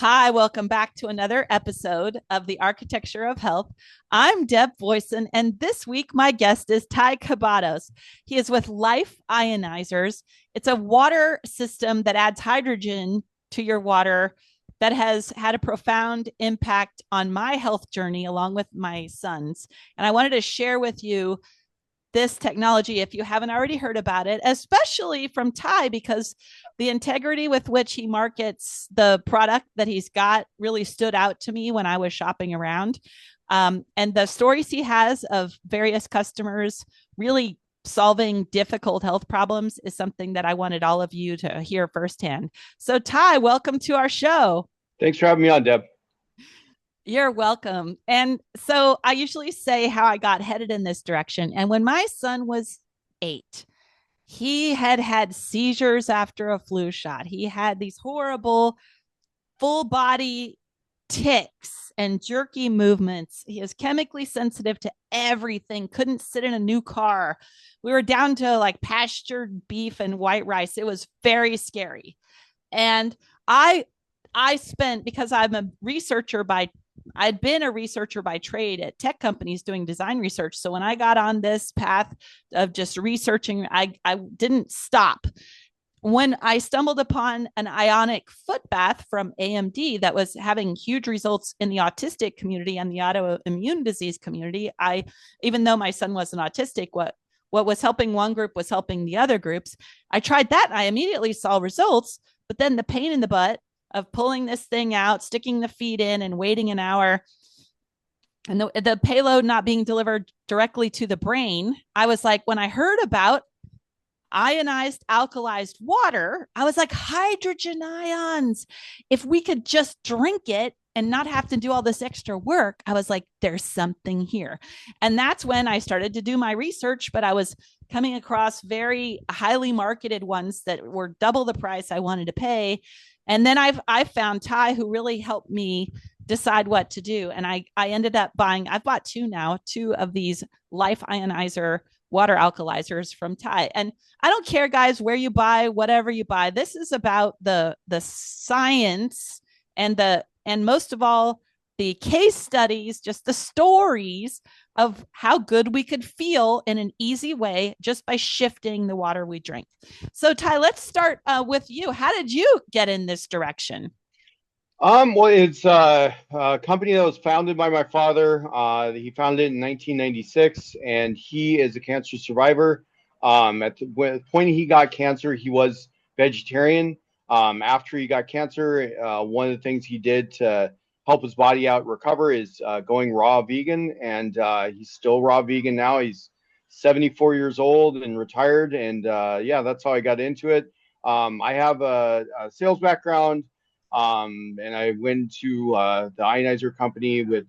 Hi, welcome back to another episode of the Architecture of Health. I'm Deb Boyson, and this week my guest is Ty Cabados. He is with Life Ionizers. It's a water system that adds hydrogen to your water that has had a profound impact on my health journey along with my son's. And I wanted to share with you this technology if you haven't already heard about it, especially from Ty, because the integrity with which he markets the product that he's got really stood out to me when I was shopping around. And the stories he has of various customers really solving difficult health problems is something that I wanted all of you to hear firsthand. So, Ty, welcome to our show. Thanks for having me on, Deb. You're welcome. And so I usually say how I got headed in this direction. And when my son was 8, he had had seizures after a flu shot. He had these horrible full body ticks and jerky movements. He is chemically sensitive to everything, couldn't sit in a new car. We were down to like pastured beef and white rice. It was very scary. And I I spent, because I'm a researcher by I'd been a researcher by trade at tech companies doing design research. So when I got on this path of just researching, I didn't stop. When I stumbled upon an ionic foot bath from AMD that was having huge results in the autistic community and the autoimmune disease community, even though my son wasn't autistic, what was helping one group was helping the other groups. I tried that and I immediately saw results, but then the pain in the butt of pulling this thing out, sticking the feed in, and waiting an hour, and the payload not being delivered directly to the brain. I was like, when I heard about ionized alkalized water, I was like, hydrogen ions. If we could just drink it and not have to do all this extra work, I was like, there's something here. And that's when I started to do my research, but I was coming across very highly marketed ones that were double the price I wanted to pay. And then I found Ty, who really helped me decide what to do. And I ended up I've bought two of these Life Ionizer water alkalizers from Ty. And I don't care, guys, where you buy, whatever you buy. This is about the science and most of all the case studies, just the stories of how good we could feel in an easy way just by shifting the water we drink. So, Ty, let's start with you. How did you get in this direction? Well, it's a company that was founded by my father. He founded it in 1996, and he is a cancer survivor. At the point he got cancer, he was vegetarian. After he got cancer, one of the things he did to help his body out recover is going raw vegan, and he's still raw vegan now. He's 74 years old and retired, and yeah, that's how I got into it. I have a sales background. And I went to the ionizer company with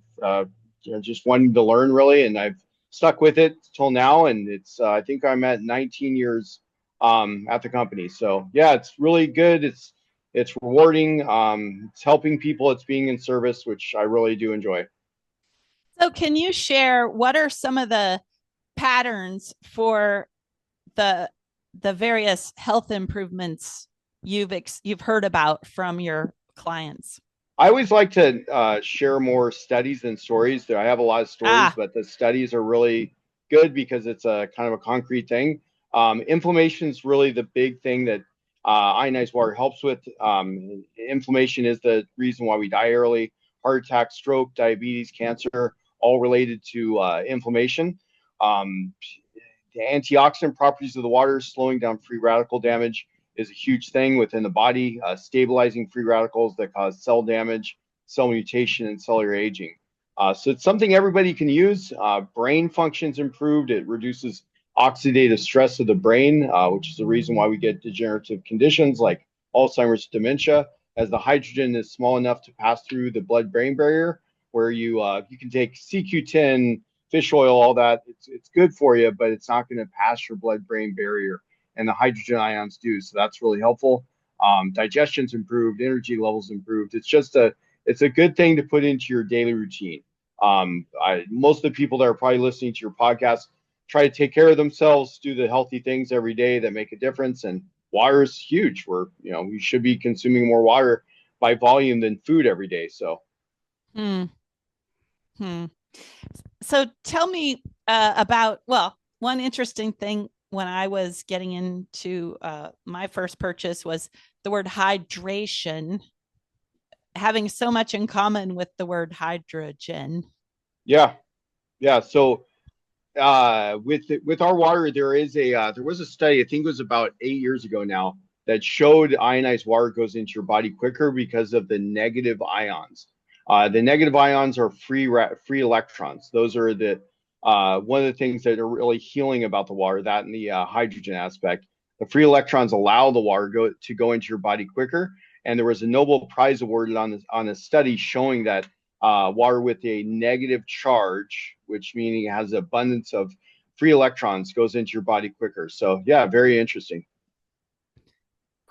just wanting to learn really, and I've stuck with it till now. And it's I think I'm at 19 years at the company. So yeah, it's really good. It's rewarding. It's helping people. It's being in service, which I really do enjoy. So, can you share what are some of the patterns for the the various health improvements you've heard about from your clients? I always like to share more studies than stories. I have a lot of stories, Ah, but the studies are really good because it's a kind of a concrete thing. Inflammation is really the big thing that ionized water helps with. Inflammation is the reason why we die early. Heart attack, stroke, diabetes, cancer, all related to inflammation. Um, the antioxidant properties of the water, slowing down free radical damage, is a huge thing within the body, stabilizing free radicals that cause cell damage, cell mutation, and cellular aging. So it's something everybody can use. Brain function's improved. It reduces oxidative stress of the brain, which is the reason why we get degenerative conditions like Alzheimer's, dementia, as the hydrogen is small enough to pass through the blood-brain barrier, where you can take CQ10, fish oil, all that. It's good for you, but it's not going to pass your blood-brain barrier, and the hydrogen ions do. So that's really helpful. Digestion's improved, energy levels improved. It's a good thing to put into your daily routine. Most of the people that are probably listening to your podcast try to take care of themselves, do the healthy things every day that make a difference. And water is huge. We should be consuming more water. by volume than food every day. So Hmm. Hmm. So tell me about, well, one interesting thing when I was getting into my first purchase was the word hydration, having so much in common with the word hydrogen. yeah, yeah. So with our water, there was a study, I think it was about 8 years ago now, that showed ionized water goes into your body quicker because of the negative ions. The negative ions are free electrons. Those are the one of the things that are really healing about the water. That and the hydrogen aspect. The free electrons allow the water to go into your body quicker. And there was a Nobel Prize awarded on a study showing that water with a negative charge, which meaning it has abundance of free electrons, goes into your body quicker. So yeah, very interesting.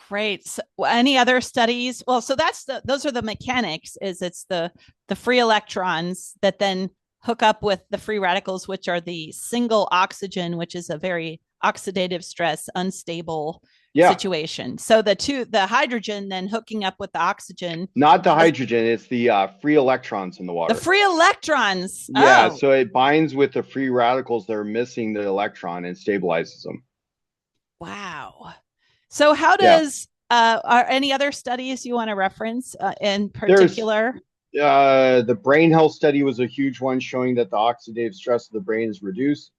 Great. So, any other studies? Well, so those are the mechanics. Is it's the free electrons that then hook up with the free radicals, which are the single oxygen, which is a very oxidative stress, unstable Yeah, situation. So the hydrogen then hooking up with the oxygen not the does hydrogen, it's the free electrons in the the water. free electrons. Yeah, Oh, so it binds with the free radicals that are missing the electron and stabilizes them. wow. So how Yeah, does are any other studies you want to reference in there's particular? the brain health study was a huge one showing that the oxidative stress of the brain is reduced.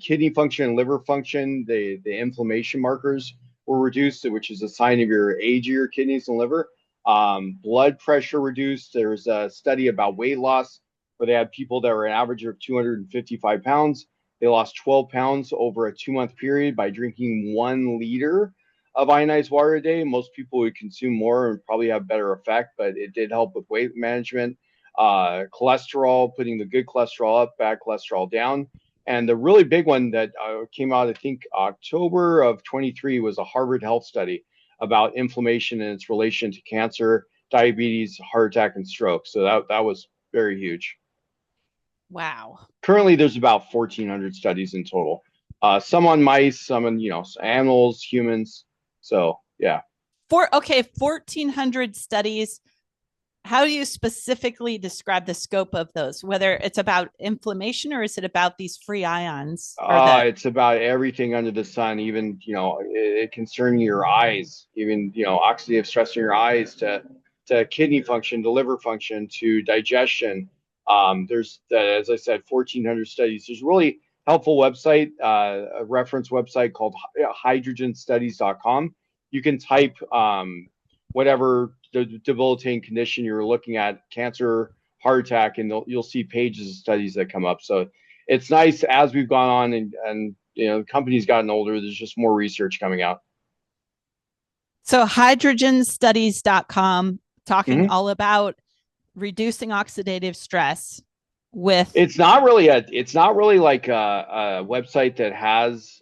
Kidney function and liver function, the inflammation markers were reduced, which is a sign of your age of your kidneys and liver. Blood pressure reduced. There was a study about weight loss where they had people that were an average of 255 pounds. They lost 12 pounds over a 2 month period by drinking 1 liter of ionized water a day. Most people would consume more and probably have better effect, but it did help with weight management, cholesterol, putting the good cholesterol up, bad cholesterol down. And the really big one that came out, I think, October of 23 was a Harvard Health study about inflammation and its relation to cancer, diabetes, heart attack, and stroke. So that was very huge. Wow. Currently, there's about 1,400 studies in total. Some on mice, some on animals, humans. So yeah. 1,400 studies. How do you specifically describe the scope of those? Whether it's about inflammation or is it about these free ions or the It's about everything under the sun, even concerning your eyes, even oxidative stress in your eyes to kidney function, to liver function, to digestion. There's as I said, 1,400 studies. There's a really helpful website, a reference website called hydrogenstudies.com. You can type whatever the debilitating condition you're looking at, cancer, heart attack, and you'll see pages of studies that come up. So it's nice as we've gone on and the company's gotten older, there's just more research coming out. so hydrogenstudies.com talking Mm-hmm. all about reducing oxidative stress with It's not really like a website that has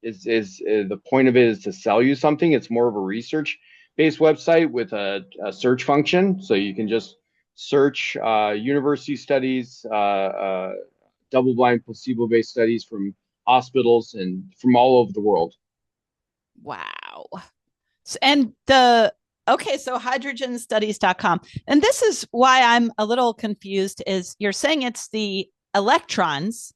is the point of it is to sell you something. It's more of a research based website with a search function, so you can just search university studies, double blind placebo based studies from hospitals and from all over the world. wow. And the okay, so hydrogenstudies.com. And this is why I'm a little confused is you're saying it's the electrons.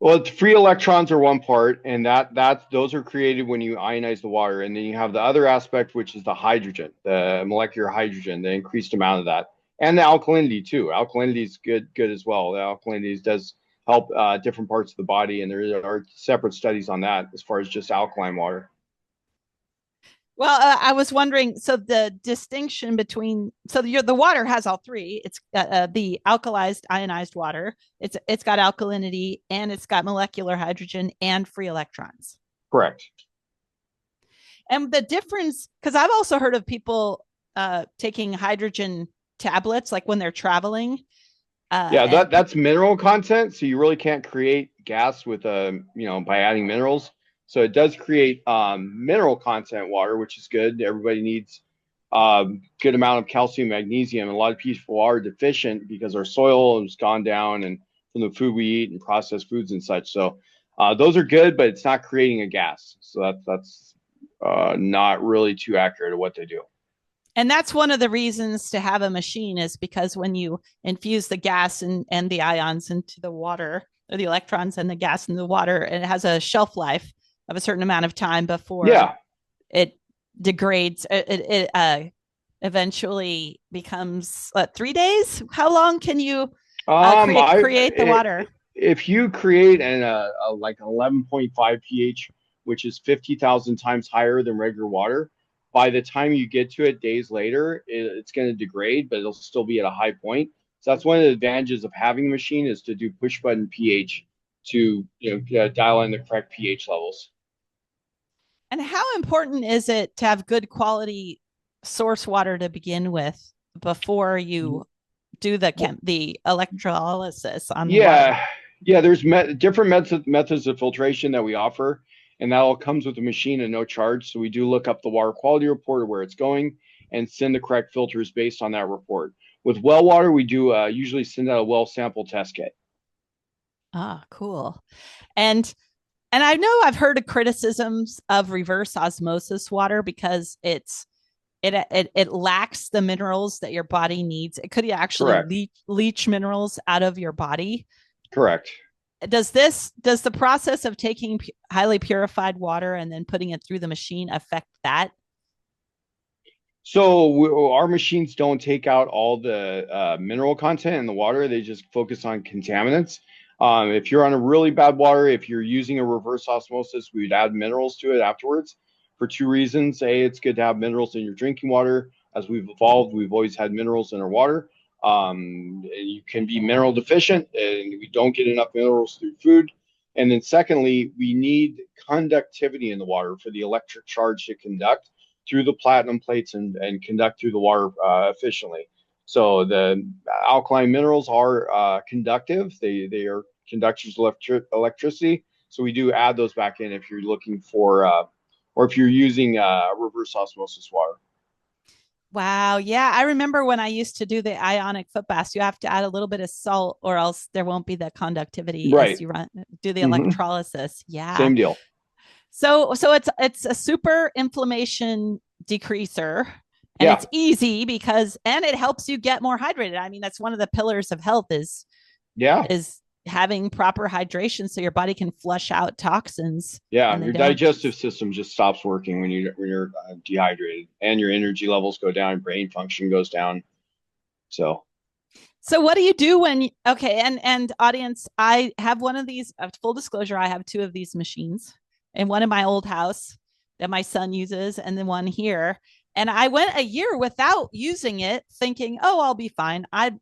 Well, it's free electrons are one part, and that those are created when you ionize the water, and then you have the other aspect, which is the hydrogen, the molecular hydrogen, the increased amount of that, and the alkalinity too. Alkalinity is good as well. The alkalinity does help different parts of the body, and there are separate studies on that as far as just alkaline water. Well, I was wondering. So the distinction between the water has all three. It's the alkalized ionized water. It's got alkalinity and it's got molecular hydrogen and free electrons. Correct. And the difference, because I've also heard of people taking hydrogen tablets, like when they're traveling. Yeah, And that's mineral content, so you really can't create gas with by adding minerals. So it does create mineral content water, which is good. Everybody needs good amount of calcium, magnesium. And a lot of people are deficient because our soil has gone down and from the food we eat and processed foods and such. So those are good, but it's not creating a gas. So that's not really too accurate of what they do. And that's one of the reasons to have a machine is because when you infuse the gas and the ions into the water, or the electrons and the gas in the water, it has a shelf life of a certain amount of time before Yeah. it degrades. It eventually becomes 3 days. How long can you create the water? If you create like 11.5 pH, which is 50,000 times higher than regular water, by the time you get to it days later, it's going to degrade, but it'll still be at a high point. So that's one of the advantages of having a machine is to do push button pH to dial in the correct pH levels. And how important is it to have good quality source water to begin with before you do the electrolysis on the water? Yeah, yeah. There's different methods of filtration that we offer, and that all comes with the machine and no charge. So we do look up the water quality report of where it's going and send the correct filters based on that report. With well water, we do usually send out a well sample test kit. Ah, cool. And I know I've heard of criticisms of reverse osmosis water because it lacks the minerals that your body needs. It could actually Correct. leach minerals out of your body. Correct. Does the process of taking highly purified water and then putting it through the machine affect that? So our machines don't take out all the mineral content in the water. They just focus on contaminants. If you're on a really bad water, if you're using a reverse osmosis, we'd add minerals to it afterwards for two reasons. A, it's good to have minerals in your drinking water. As we've evolved, we've always had minerals in our water. You can be mineral deficient and we don't get enough minerals through food. And then secondly, we need conductivity in the water for the electric charge to conduct through the platinum plates and conduct through the water efficiently. So the alkaline minerals are conductive. They are conductors of electricity. So we do add those back in if you're looking for, or if you're using reverse osmosis water. Wow. Yeah. I remember when I used to do the ionic footbaths, you have to add a little bit of salt or else there won't be the conductivity as Right. you do the Mm-hmm. electrolysis. Yeah. Same deal. So it's a super inflammation decreaser and Yeah. it's easy because and it helps you get more hydrated. I mean, that's one of the pillars of health Yeah. is having proper hydration so your body can flush out toxins Yeah. when they Your don't. digestive system just stops working when you're dehydrated, and your energy levels go down, brain function goes down. So So what do you do when okay, and audience, I have one of these full disclosure, I have two of these machines and one in my old house that my son uses and then one here. And I went a year without using it thinking, "Oh, I'll be fine. I'm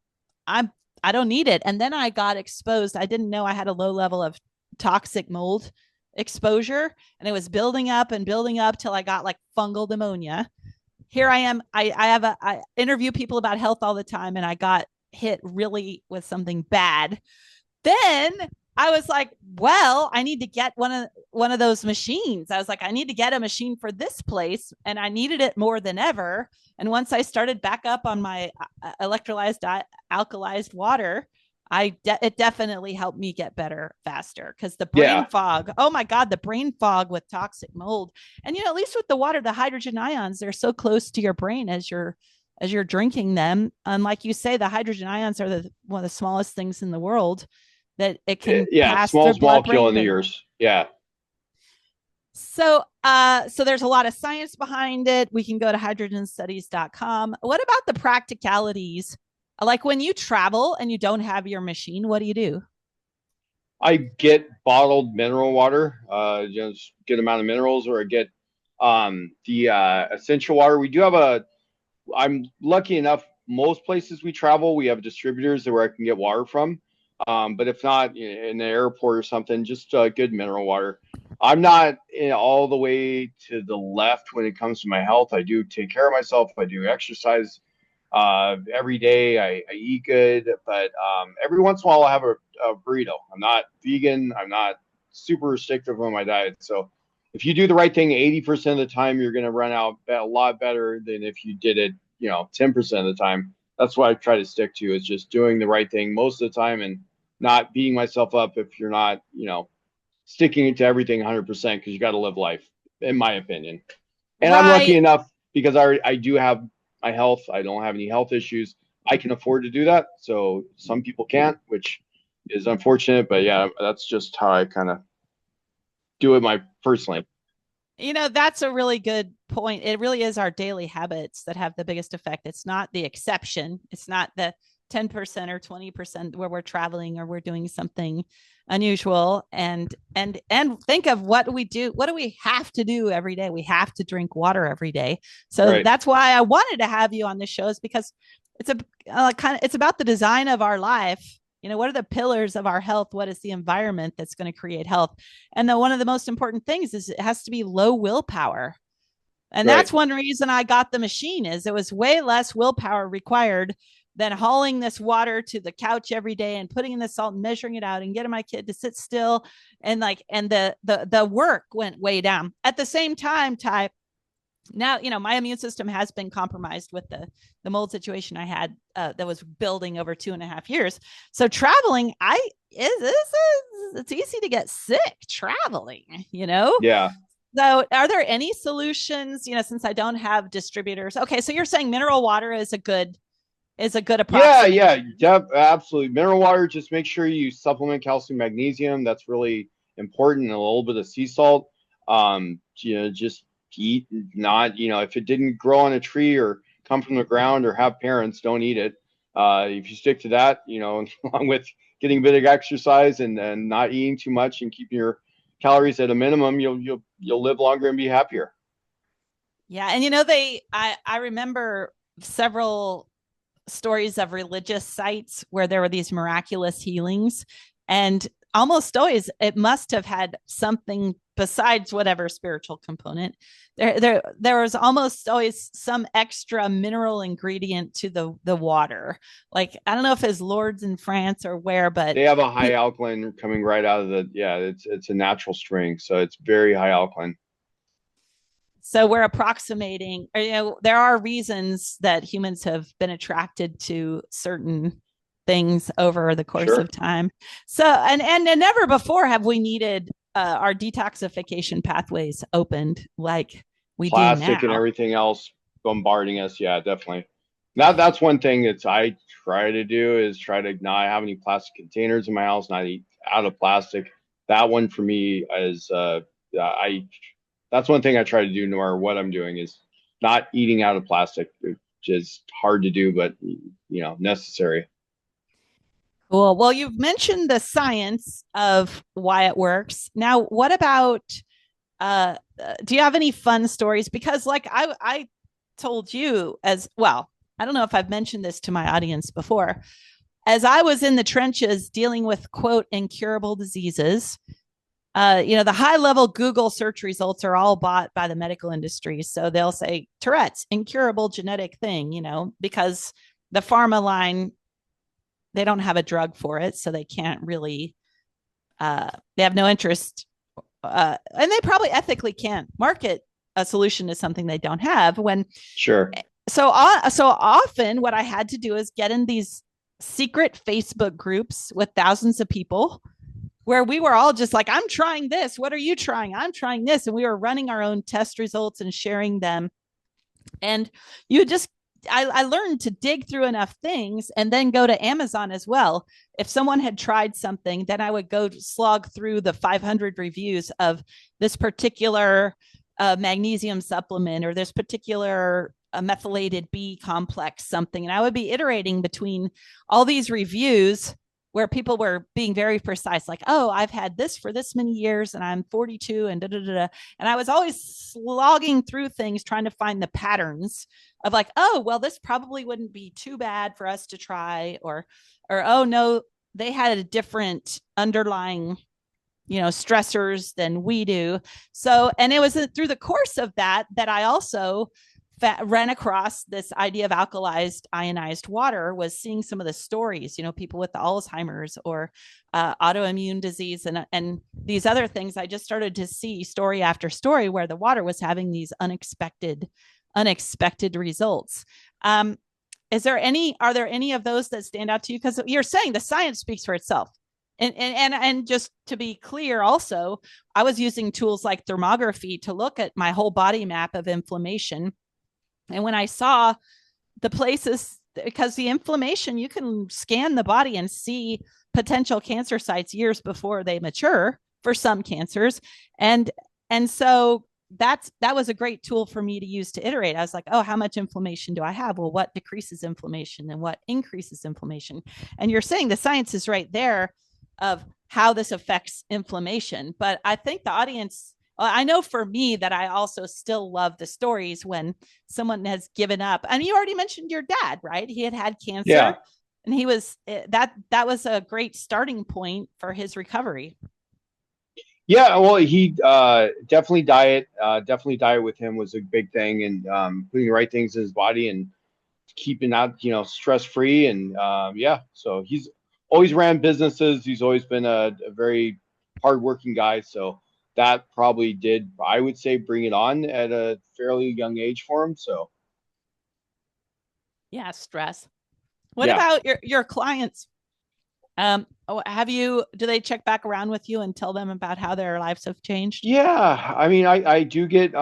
I don't need it." And then I got exposed. I didn't know I had a low level of toxic mold exposure and it was building up and building up till I got like fungal pneumonia. Here I am. I interview people about health all the time and I got hit really with something bad. Then I was like, well, I need to get one of those machines. I was like, I need to get a machine for this place, and I needed it more than ever. And once I started back up on my electrolyzed alkalized water, it definitely helped me get better faster because the brain yeah. fog. Oh my god, the brain fog with toxic mold. And at least with the water, the hydrogen ions, they're so close to your brain as you're drinking them. And like you say, the hydrogen ions are one of the smallest things in the world that it can Yeah. pass through Smallest blood molecule brain in the barrier. ears. Yeah. So there's a lot of science behind it. We can go to hydrogenstudies.com. What about the practicalities? Like when you travel and you don't have your machine, what do you do? I get bottled mineral water, just good amount of minerals, or I get the essential water. We do have I'm lucky enough, most places we travel, we have distributors where I can get water from. But if not, in the airport or something, just good mineral water. I'm not all the way to the left when it comes to my health. I do take care of myself. I do exercise every day. I eat good, but every once in a while I have a burrito. I'm not vegan. I'm not super restrictive on my diet. So if you do the right thing 80% of the time, you're going to run out a lot better than if you did it, 10% of the time. That's what I try to stick to is just doing the right thing most of the time and not beating myself up if you're not, sticking to everything 100% because you got to live life, in my opinion. And I'm lucky Right. enough because I do have my health. I don't have any health issues. I can afford to do that. So some people can't, which is unfortunate. But yeah, that's just how I kind of do it my personally. That's a really good point. It really is our daily habits that have the biggest effect. It's not the exception. It's not the 10% or 20% where we're traveling or we're doing something unusual. And think of what do we do? What do we have to do every day? We have to drink water every day. So Right. that's why I wanted to have you on the show, is because it's a it's about the design of our life. What are the pillars of our health? What is the environment that's going to create health? And one of the most important things is it has to be low willpower. And Right. that's one reason I got the machine, is it was way less willpower required than hauling this water to the couch every day and putting in the salt and measuring it out and getting my kid to sit still. And the work went way down. At the same time, Ty, now my immune system has been compromised with the mold situation I had that was building over 2.5 years. So traveling, it's easy to get sick traveling. Yeah. So are there any solutions, since I don't have distributors? Okay, so you're saying mineral water is a good Yeah, approximation. yeah, absolutely. Mineral water, just make sure you supplement calcium, magnesium. That's really important. And a little bit of sea salt. Just eat, not, if it didn't grow on a tree or come from the ground or have parents, don't eat it. If you stick to that, along with getting a bit of exercise and not eating too much and keeping your calories at a minimum, you'll live longer and be happier. Yeah, and I remember several stories of religious sites where there were these miraculous healings, and almost always it must have had something besides whatever spiritual component. There was almost always some extra mineral ingredient to the water. Like, I don't know if it's Lourdes in France or where, but They have a high alkaline coming right out of the, yeah, it's a natural spring, so it's very high alkaline. so we're approximating, or, there are reasons that humans have been attracted to certain things over the course Sure. of time. So, and never before have we needed our detoxification pathways opened like we do Plastic and now. everything else bombarding us. Yeah, definitely. That's one thing that I try to do, is try to not have any plastic containers in my house, not eat out of plastic. That one for me is I that's one thing I try to do no matter what I'm doing, is not eating out of plastic, which is hard to do, but necessary. Cool. Well, you've mentioned the science of why it works. Now, what about do you have any fun stories? Because like I told you as well, I don't know if I've mentioned this to my audience before. As I was in the trenches dealing with quote incurable diseases, the high level Google search results are all bought by the medical industry. So they'll say Tourette's, incurable genetic thing, because the pharma line, they don't have a drug for it. So they can't really, they have no interest. And they probably ethically can't market a solution to something they don't have. Sure. So often what I had to do is get in these secret Facebook groups with thousands of people where we were all just like, I'm trying this. What are you trying? I'm trying this. And we were running our own test results and sharing them. And I learned to dig through enough things and then go to Amazon as well. If someone had tried something, then I would go slog through the 500 reviews of this particular magnesium supplement or this particular methylated B complex something. And I would be iterating between all these reviews where people were being very precise, like, oh, I've had this for this many years and I'm 42 and da da da. And I was always slogging through things trying to find the patterns of like, oh, well, this probably wouldn't be too bad for us to try, or oh no, they had a different underlying stressors than we do. So, and it was through the course of that I also ran across this idea of alkalized ionized water, was seeing some of the stories, people with the Alzheimer's or autoimmune disease and these other things. I just started to see story after story where the water was having these unexpected results. Are there any of those that stand out to you? Because you're saying the science speaks for itself. And just to be clear, also, I was using tools like thermography to look at my whole body map of inflammation. And when I saw the places, because the inflammation, you can scan the body and see potential cancer sites years before they mature for some cancers. And so that was a great tool for me to use to iterate. I was like, oh, how much inflammation do I have? Well, what decreases inflammation and what increases inflammation? And you're saying the science is right there of how this affects inflammation. But I think the audience, I know for me that I also still love the stories when someone has given up. And you already mentioned your dad, right? He had Yeah. cancer, and he was that was a great starting point for his recovery. Yeah, well, he definitely diet with him was a big thing, and putting the right things in his body and keeping that stress free, and yeah. So he's always ran businesses. He's always been a very hardworking guy. So that probably did, I would say, bring it on at a fairly young age for him. So Yeah, stress. What yeah. about your clients? Have you, do they check back around with you and tell them about how their lives have changed? Yeah, I mean, I do get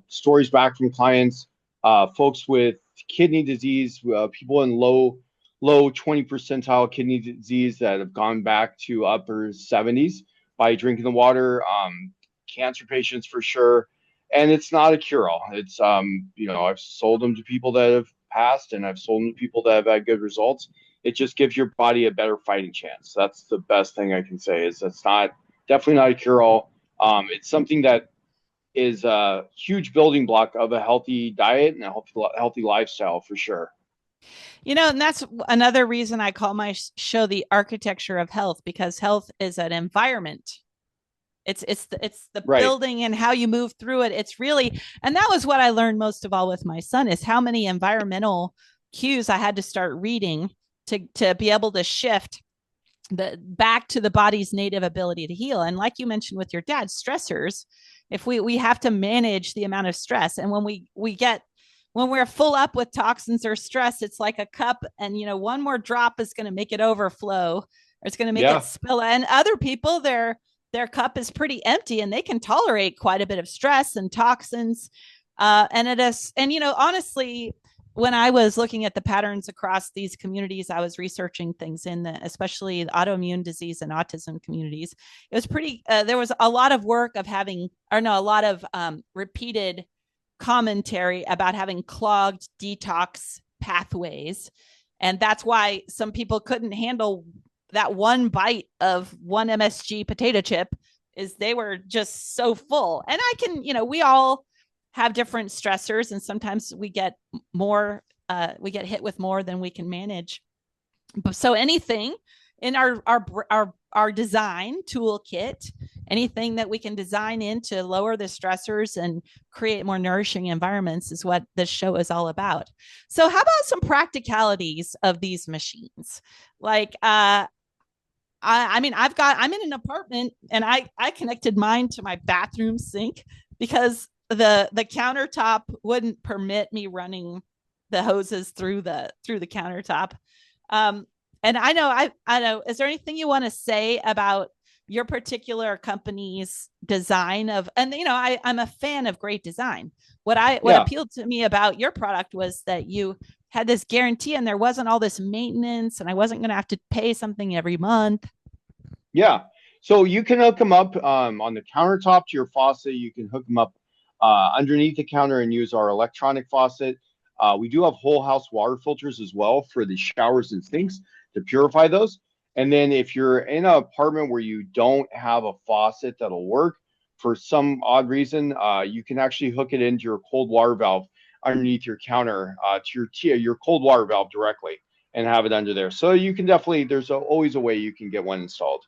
stories back from clients, folks with kidney disease, people in low 20 percentile kidney disease that have gone back to upper 70s by drinking the water. Cancer patients for sure, and it's not a cure all. It's I've sold them to people that have passed, and I've sold them to people that have had good results. It just gives your body a better fighting chance. That's the best thing I can say. Is it's not definitely not a cure all. It's something that is a huge building block of a healthy diet and a healthy lifestyle for sure. And that's another reason I call my show the architecture of health, because health is an environment. It's the Right. building and how you move through it. It's really, and that was what I learned most of all with my son, is how many environmental cues I had to start reading to be able to shift the back to the body's native ability to heal. And like you mentioned with your dad, stressors, if we have to manage the amount of stress, and when we're full up with toxins or stress, it's like a cup, and one more drop is going to make it overflow, or it's going to make it Yeah. spill. And other people, their cup is pretty empty and they can tolerate quite a bit of stress and toxins. And it is, and honestly, when I was looking at the patterns across these communities, I was researching things in especially the autoimmune disease and autism communities. It was pretty. There was a lot of work of having, or no, a lot of repeated commentary about having clogged detox pathways, and that's why some people couldn't handle that one bite of one MSG potato chip. Is they were just so full. And I can, we all have different stressors, and sometimes we get hit with more than we can manage. So anything in our design toolkit, anything that we can design in to lower the stressors and create more nourishing environments, is what this show is all about. So how about some practicalities of these machines? Like I mean, I'm in an apartment, and I connected mine to my bathroom sink because the countertop wouldn't permit me running the hoses through the countertop. Um, and I know. Is there anything you want to say about your particular company's design of? And I'm a fan of great design. What Yeah. appealed to me about your product was that you had this guarantee, and there wasn't all this maintenance, and I wasn't going to have to pay something every month. Yeah. So you can hook them up on the countertop to your faucet. You can hook them up underneath the counter and use our electronic faucet. We do have whole house water filters as well for the showers and sinks to purify those. And then if you're in an apartment where you don't have a faucet that'll work for some odd reason, you can actually hook it into your cold water valve underneath your counter to your cold water valve directly and have it under there. So you can definitely, always a way you can get one installed.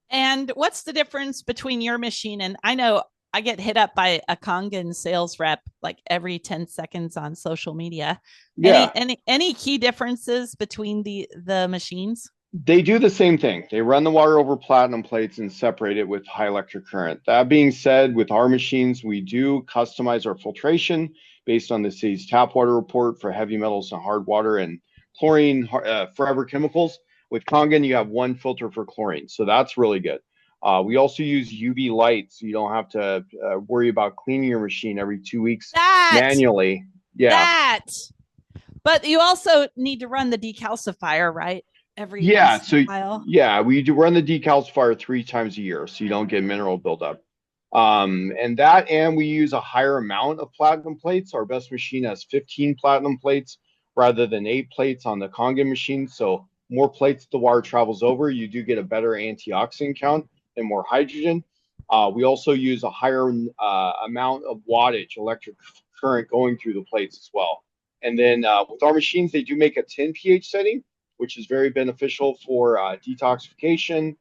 And what's the difference between your machine and, I know I get hit up by a Kangen sales rep like every 10 seconds on social media. Yeah. Any key differences between the machines? They do the same thing. They run the water over platinum plates and separate it with high electric current. That being said, with our machines, we do customize our filtration based on the city's tap water report for heavy metals and hard water and chlorine, forever chemicals. With Kangen, you have one filter for chlorine. So that's really good. We also use UV light, so you don't have to worry about cleaning your machine every 2 weeks That, manually. Yeah. that. But you also need to run the decalcifier, right? Every Yeah. once in So, a while. yeah, we do run the decalcifier 3 times a year, so you don't get mineral buildup. And we use a higher amount of platinum plates. Our best machine has 15 platinum plates rather than 8 plates on the Kangen machine. So more plates the wire travels over, you do get a better antioxidant count and more hydrogen. We also use a higher amount of wattage, electric current going through the plates as well. And then with our machines, they do make a 10 pH setting, which is very beneficial for detoxification.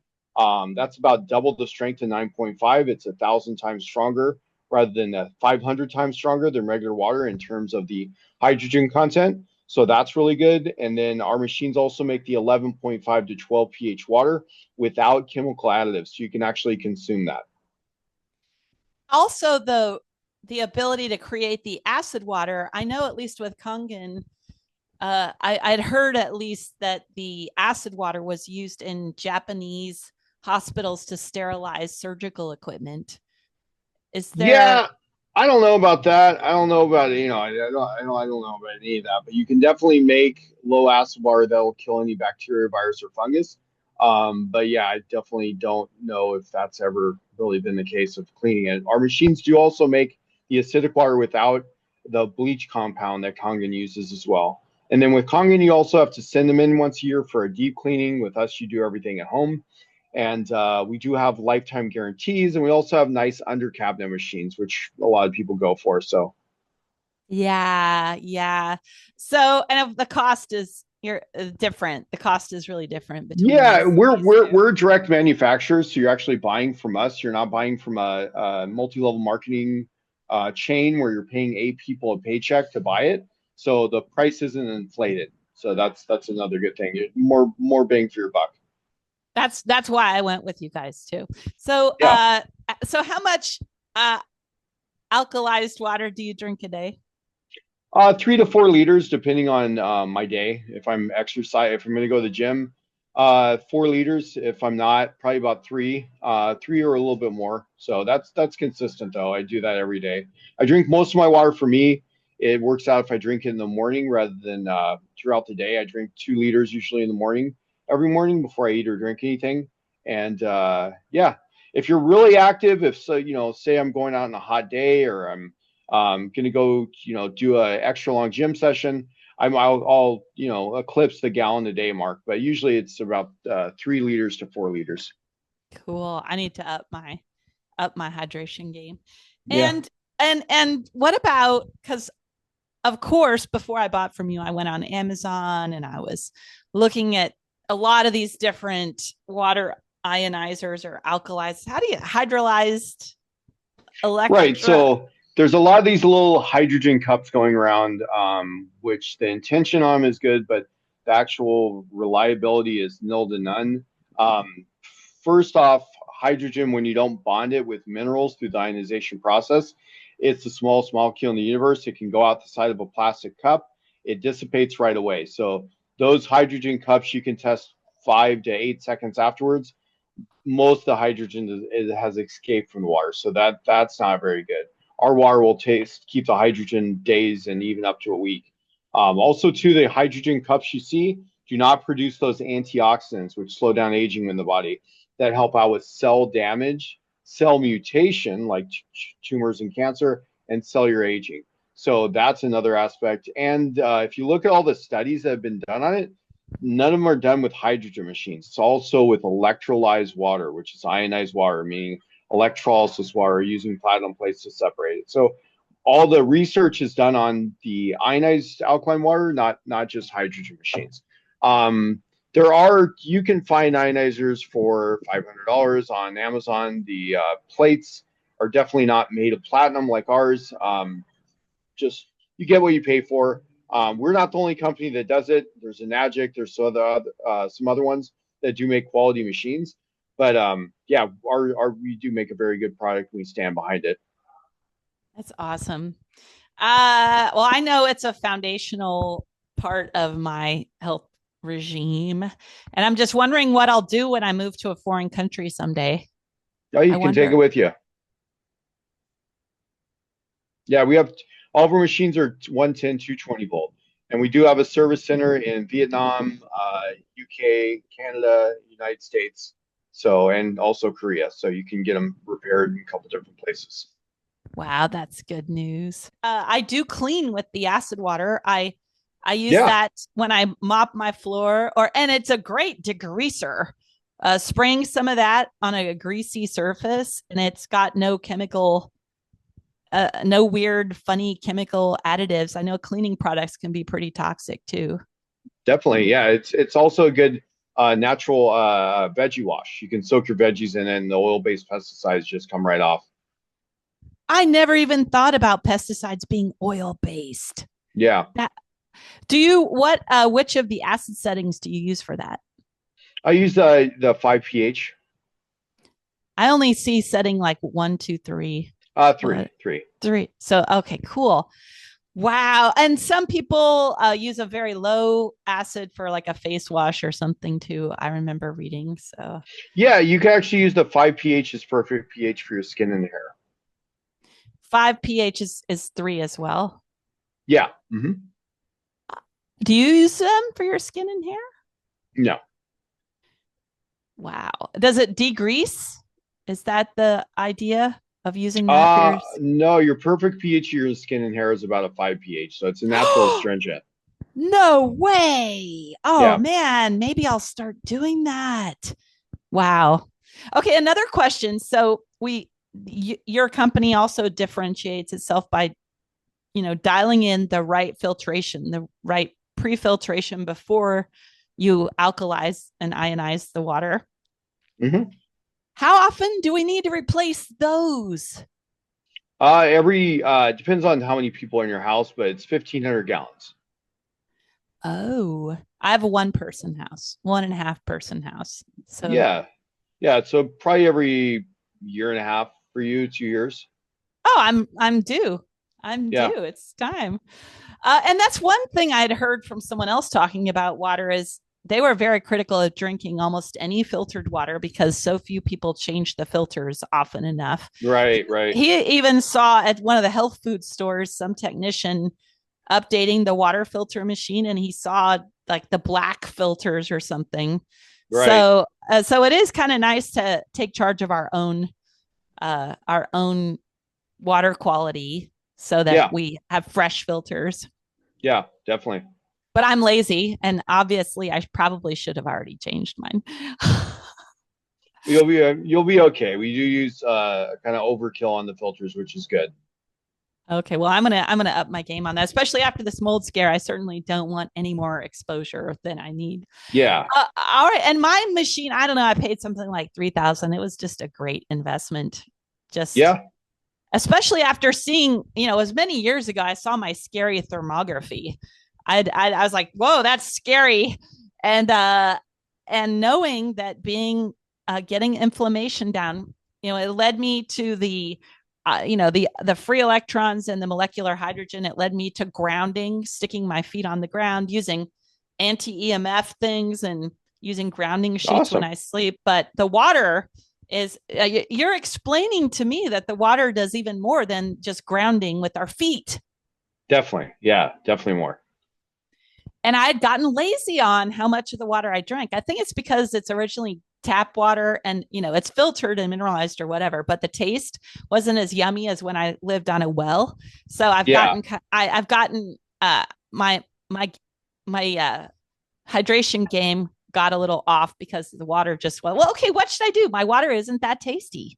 That's about double the strength of 9.5. It's 1,000 times stronger rather than 500 times stronger than regular water in terms of the hydrogen content. So that's really good. And then our machines also make the 11.5 to 12 pH water without chemical additives. So you can actually consume that. Also, the ability to create the acid water. I know at least with Kangen, I'd heard at least that the acid water was used in Japanese hospitals to sterilize surgical equipment. Is there? Yeah, I don't know about that. I don't know about I don't know about any of that. But you can definitely make low acid water that'll kill any bacteria, virus, or fungus. But yeah, I definitely don't know if that's ever really been the case of cleaning it. Our machines do also make the acidic water without the bleach compound that Kangen uses as well. And then with Kangen, you also have to send them in once a year for a deep cleaning. With us, you do everything at home. And we do have lifetime guarantees, and we also have nice under cabinet machines, which a lot of people go for. So Yeah, yeah. So, and the cost is you're different. The cost is really different between yeah, these two. we're direct manufacturers, so you're actually buying from us. You're not buying from a multi-level marketing chain where you're paying 8 people a paycheck to buy it. So the price isn't inflated. So that's another good thing. More bang for your buck. That's why I went with you guys too. So, Yeah. so how much uh alkalized water do you drink a day? 3 to 4 liters, depending on my day. If I'm if I'm going to go to the gym, 4 liters. If I'm not, probably about three or a little bit more. So that's consistent though. I do that every day. I drink most of my water. For me, it works out if I drink it in the morning rather than throughout the day. I drink 2 liters usually in the morning, every morning before I eat or drink anything. And yeah, if you're really active, if so, say I'm going out on a hot day or I'm going to go, do a extra long gym session. I'll eclipse the gallon a day mark, but usually it's about 3 liters to 4 liters. Cool. I need to up my hydration game. Yeah. And what about, because of course, before I bought from you, I went on Amazon and I was looking at a lot of these different water ionizers or alkalized. How do you hydrolyzed Right. electro? So there's a lot of these little hydrogen cups going around, which the intention on them is good, but the actual reliability is nil to none. Um, First off, hydrogen, when you don't bond it with minerals through the ionization process, it's the smallest molecule in the universe. It can go out the side of a plastic cup. It dissipates right away. So those hydrogen cups you can test 5 to 8 seconds afterwards. Most of the hydrogen has escaped from the water, so that's not very good. Our water will keep the hydrogen days and even up to a week. Also, too, the hydrogen cups you see do not produce those antioxidants, which slow down aging in the body, that help out with cell damage, cell mutation, like tumors and cancer, and cellular aging. So that's another aspect. And if you look at all the studies that have been done on it, none of them are done with hydrogen machines. It's also with electrolyzed water, which is ionized water, meaning electrolysis water using platinum plates to separate it. So all the research is done on the ionized alkaline water, not just hydrogen machines. You can find ionizers for $500 on Amazon. The plates are definitely not made of platinum like ours. Just you get what you pay for. We're not the only company that does it. There's a Nagic, there's some other ones that do make quality machines. But yeah, we do make a very good product. We stand behind it. That's awesome. Well, I know it's a foundational part of my health regime, and I'm just wondering what I'll do when I move to a foreign country someday. Yeah, I you can take it wonder. with you. Yeah, we have all of our machines are 110, 220 volt. And we do have a service center in Vietnam, UK, Canada, United States. So, and also Korea. So you can get them repaired in a couple different places. Wow, that's good news. I do clean with the acid water. I use Yeah, that when I mop my floor, and it's a great degreaser. Spraying some of that on a greasy surface, and it's got no weird, funny chemical additives. I know cleaning products can be pretty toxic too. definitely. Yeah, it's also a good natural veggie wash. You can soak your veggies in it and the oil-based pesticides just come right off. I never even thought about pesticides being oil based. Yeah. That do you what which of the acid settings do you use for that? I use the 5 pH. I only see setting like one, two, three. What? Three. Three. So okay, cool. Wow. And some people use a very low acid for like a face wash or something too. I remember reading. So Yeah, you can actually use the 5 pH is perfect pH for your skin and hair. five pH is three as well. Yeah. Do you use them for your skin and hair? No. Wow. Does it degrease? Is that the idea of using that for your? No, your perfect pH of your skin and hair is about a 5 pH, so it's a natural astringent. No way. Oh Yeah. man, maybe I'll start doing that. Wow. Okay, another question. So your company also differentiates itself by, dialing in the right filtration, the right pre-filtration before you alkalize and ionize the water. hmm How often do we need to replace those? Every depends on how many people are in your house, but it's 1,500 gallons. Oh, I have a one person house, 1.5 person house. So, Yeah. Yeah. So probably every year and a half for you, 2 years. oh, I'm due. I'm Yeah. due. It's time. And that's one thing I'd heard from someone else talking about water is they were very critical of drinking almost any filtered water because so few people change the filters often enough. Right. Right. He even saw at one of the health food stores some technician updating the water filter machine, and he saw like the black filters or something. Right. So it is kind of nice to take charge of our own water quality so that Yeah. we have fresh filters. Yeah. Definitely. But I'm lazy, and obviously, I probably should have already changed mine. You'll be okay. We do use kind of overkill on the filters, which is good. Okay, well, I'm gonna up my game on that, especially after this mold scare. I certainly don't want any more exposure than I need. Yeah. All right, and my machine, I don't know, I paid something like 3,000. It was just a great investment. Just Yeah. especially after seeing, as many years ago, I saw my scary thermography. I was like, whoa, that's scary, and knowing that getting inflammation down, it led me to the free electrons and the molecular hydrogen. It led me to grounding, sticking my feet on the ground, using anti-EMF things, and using grounding sheets when Awesome. I sleep. But the water is you're explaining to me that the water does even more than just grounding with our feet. Definitely. Yeah. Definitely more. And I had gotten lazy on how much of the water I drank. I think it's because it's originally tap water and it's filtered and mineralized or whatever, but the taste wasn't as yummy as when I lived on a well. So Yeah. I've gotten my my my hydration game got a little off because the water just went, well, okay, what should I do? My water isn't that tasty.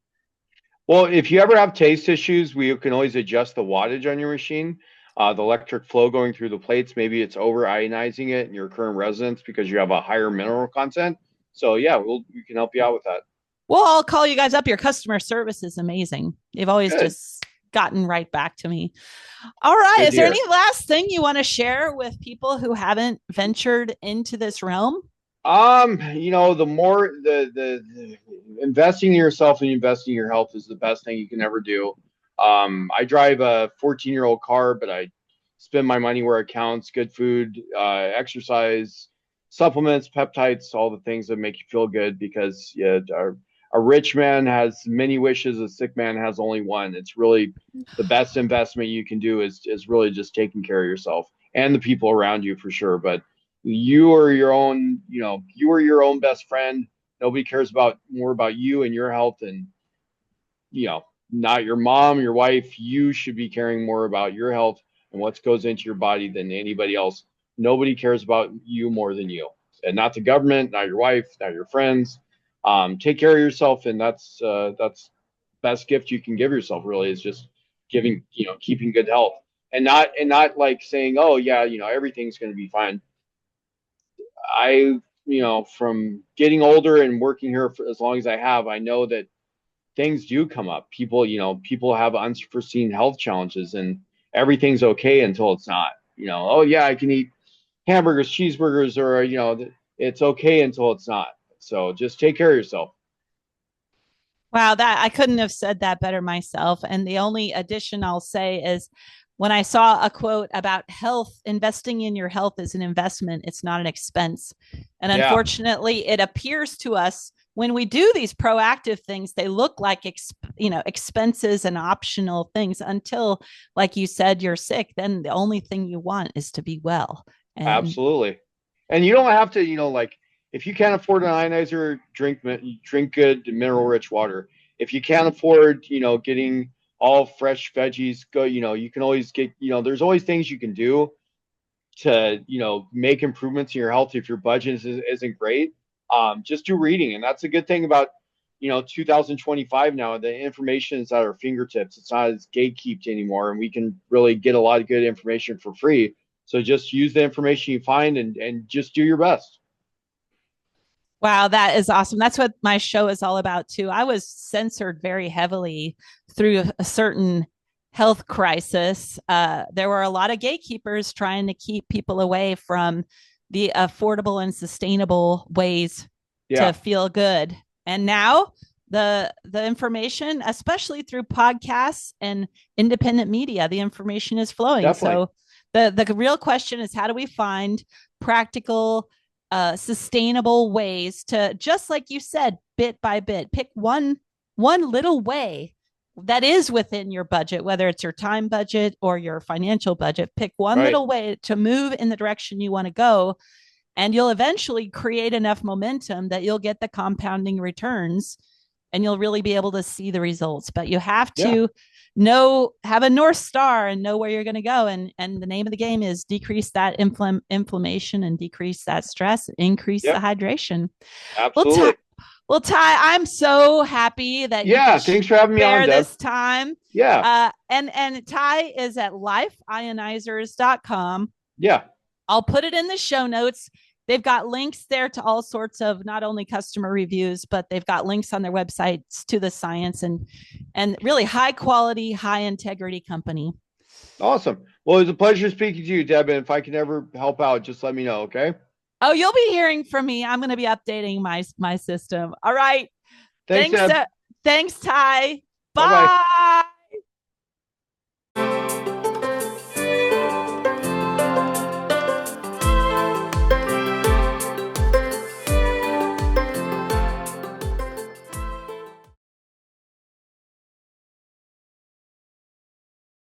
Well, if you ever have taste issues, we can always adjust the wattage on your machine, the electric flow going through the plates. Maybe it's over ionizing it in your current residence because you have a higher mineral content. So yeah, we can help you out with that. Well, I'll call you guys up. Your customer service is amazing. They've always Good. just gotten right back to me. All right. Good Is to there any hear. last thing you want to share with people who haven't ventured into this realm? The more the investing in yourself and investing in your health is the best thing you can ever do. I drive a 14-year-old car, but I spend my money where it counts. Good food, exercise, supplements, peptides, all the things that make you feel good because yeah, our a rich man has many wishes, a sick man has only one. It's really the best investment you can do is really just taking care of yourself and the people around you for sure. But you are your own, you are your own best friend. Nobody cares about more about you and your health, and not your mom, your wife. You should be caring more about your health and what goes into your body than anybody else. Nobody cares about you more than you, and not the government, not your wife, not your friends. Take care of yourself, and that's best gift you can give yourself. Really, is just giving, keeping good health, and not like saying, oh yeah, everything's going to be fine. From getting older and working here for as long as I have, I know that things do come up. People have unforeseen health challenges, and everything's okay until it's not. Oh yeah, I can eat hamburgers, cheeseburgers, or it's okay until it's not. So just take care of yourself. Wow, that I couldn't have said that better myself. And the only addition I'll say is when I saw a quote about health, investing in your health is an investment, it's not an expense. And Yeah, unfortunately, it appears to us when we do these proactive things, they look like expenses and optional things until, like you said, you're sick. Then the only thing you want is to be well. And absolutely. And you don't have to, like if you can't afford an ionizer, drink good mineral rich water. If you can't afford, getting all fresh veggies, go, you can always get, there's always things you can do to make improvements in your health if your budget isn't great. Just do reading, and that's a good thing about 2025 now. The information is at our fingertips. It's not as gatekept anymore, and we can really get a lot of good information for free. So just use the information you find, and just do your best. wow, that is awesome. That's what my show is all about too. I was censored very heavily through a certain health crisis. There were a lot of gatekeepers trying to keep people away from the affordable and sustainable ways to Yeah, feel good. And now the information, especially through podcasts and independent media, the information is flowing. definitely. So the real question is, how do we find practical, sustainable ways to, just like you said, bit by bit, pick one little way that is within your budget, whether it's your time budget or your financial budget. Pick one Right. little way to move in the direction you want to go, and you'll eventually create enough momentum that you'll get the compounding returns and you'll really be able to see the results. But you have Yeah. to have a North Star and know where you're going to go. And the name of the game is decrease that inflammation and decrease that stress, increase the Yep. hydration. Well, Ty, Absolutely. I'm so happy that you could Yeah. Thanks for having me on, share Deb. this time. Yeah. And Ty is at lifeionizers.com. Yeah. I'll put it in the show notes. They've got links there to all sorts of not only customer reviews, but they've got links on their websites to the science and really high quality, high integrity company. Awesome. Well, it was a pleasure speaking to you, Deb. And if I can ever help out, just let me know. Okay. Oh, you'll be hearing from me. I'm going to be updating my system. All right. Thanks, Thanks. Deb. Thanks, Ty. Bye bye. Bye.